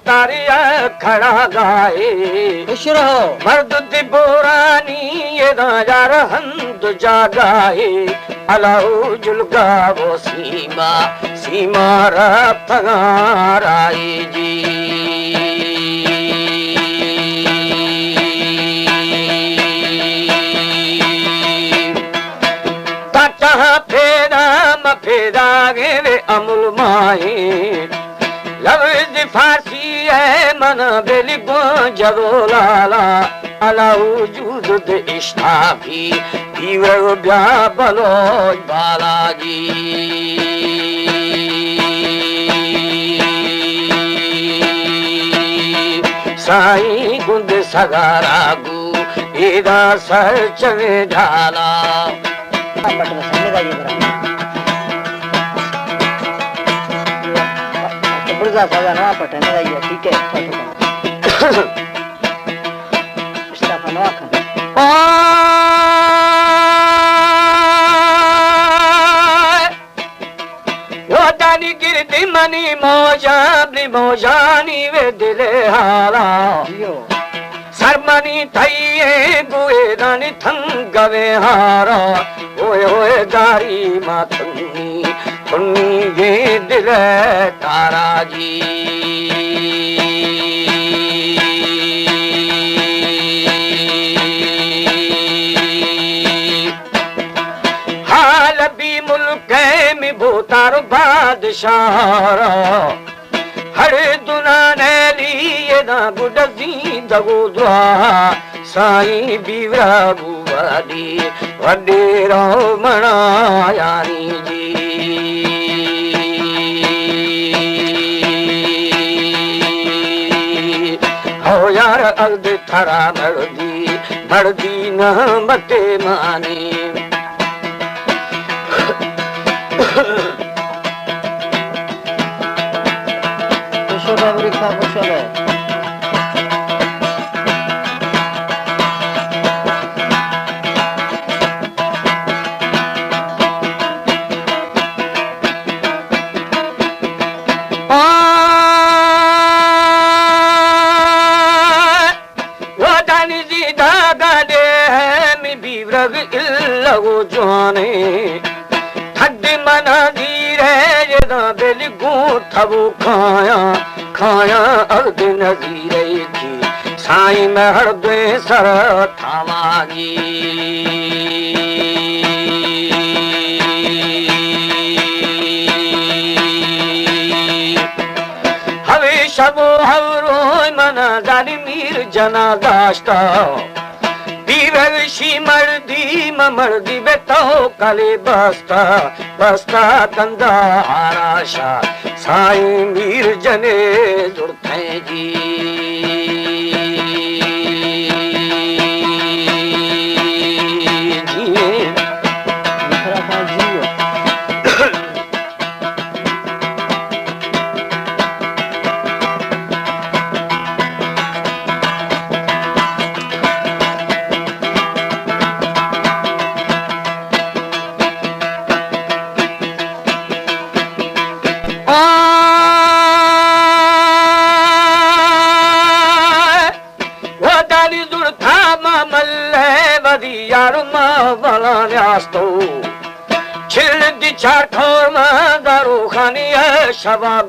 तारिया खड़ा गाए खुश रहो मर्द दी बोरानी ये यार हंद जागाए अलाउ जुलगा वो सीमा सीमा रफगाराए जी फेरा गे अमुल माए लफ्ज फारसी है मन बेली जरो लाला अलाउ जूद दे इश्ताफी पीवर ब्या बलो बालाजी साई गुंद सगारागू एदा सर चवे ढाला पटने जाइए ठीक है गिरदी मनी मोजानी वे दिले हाला सरमनी थैये गुए दानी थंगवे हारा ओए ओए गारी माथुनी थुन्नी ये दिल तारा जी हाल भी मुल्क में भूतार बादशाह हर दुना ने लिए ना गुडजी दगो द्वा साई बीवरा बुवादी वडे रो मना यानी जी हो यार अल्द थरा मर्दी न मते माने लगो जाने थद मना धीरे जदा बेल गो थबो खाया खाया अर्द नजीरे की साई में हरदे सर थावागी हवे शबो हवरो मना जानी मीर जना दाश्ता शी मर्दी मर्दी बेतो कले बस्ता बस्ता कंदा आराशा साई मीर जने जुड़ते जी Shaba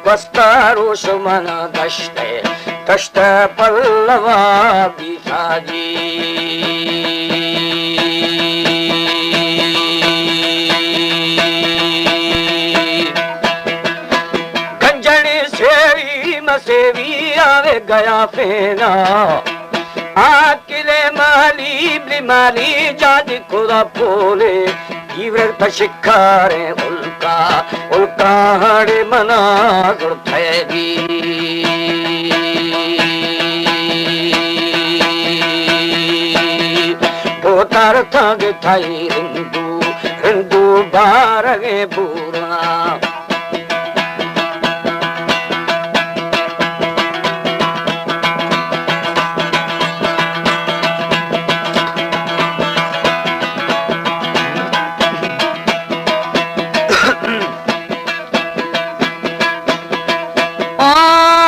gwasta roshmana dashte pallava bithaji ganjani sevi masevi ave gaya fena akile mali blimali jadi khuda phole व्रत शिखारे उल्का हरे मना गुड़थेगी भोतार थाग थाई रिंदू बारगे पूरा आ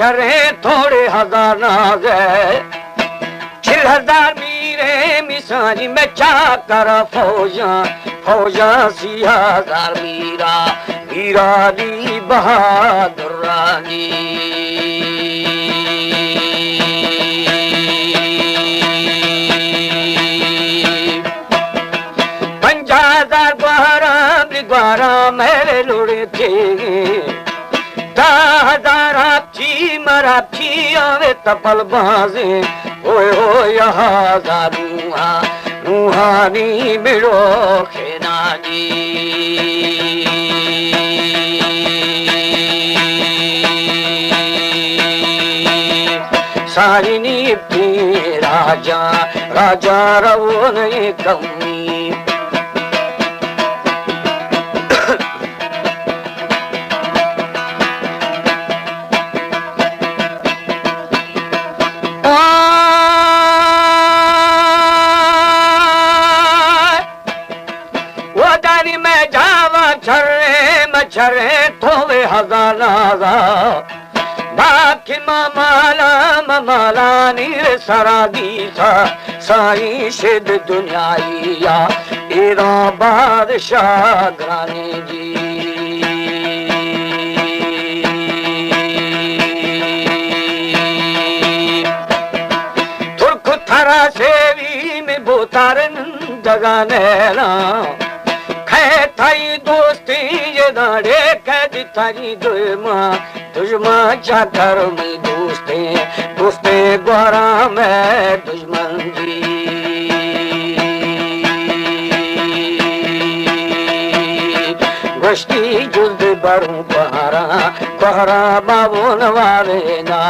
मच्छरे थोड़े हजार नाज है 6000 मीरे मिसाजी में चा कर फौजा फौजा 6000 मीरा मीरा दी बहादुर रानी द्वारा मेरे लुड़े थे 10,000 आपची मराठी आवे तपल बाजे ओए हो यहाँ दारूहा रूहानी मिलो खेना जी सारी नीति राजा राजा रवो नहीं कमी मच्छरे थोवे हजारा बाकी मामाला नीर सरा दी था साई शिद दुनियाईया इरा बादशाह ग्रानी जी तुर्क थरा सेवी में बोतारन जगानेला थाई दोस्ती ये दाड़े कैद थारी दुश्मा चाकर में दोस्ते ग्वारा में दुश्मन जी गश्ती जुल्द बरू बहरा बाबू नवारे ना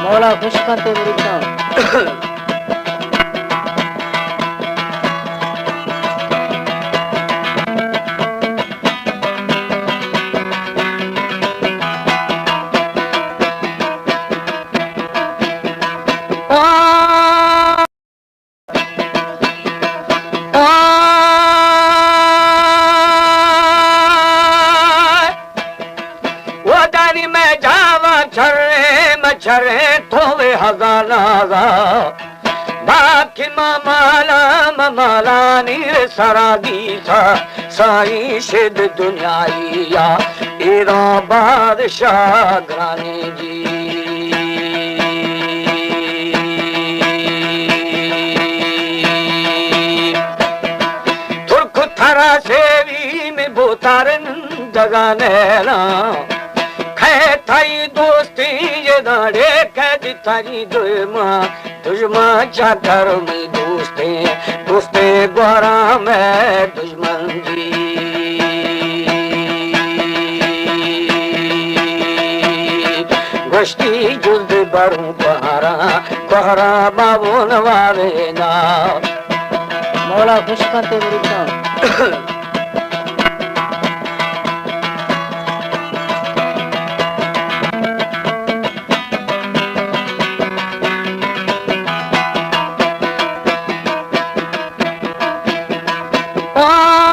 मौला खुश करते मेरी मच्छरे थोवे हजारा बाकी मामाला नीर सरा दी था साई शिद दुनियाईया इरा बादशाह ग्रानी जी तुर्क थरा सेवी में बोतारन जगानेला थाई दोस्ती ये दाड़े कैद थारी दुश्मा चाकर में दोस्ते ग्वारा में दुश्मन जी गश्ती जुल्द बरू बहरा बाबू नवारे ना मौला खुश करते मेरी Oh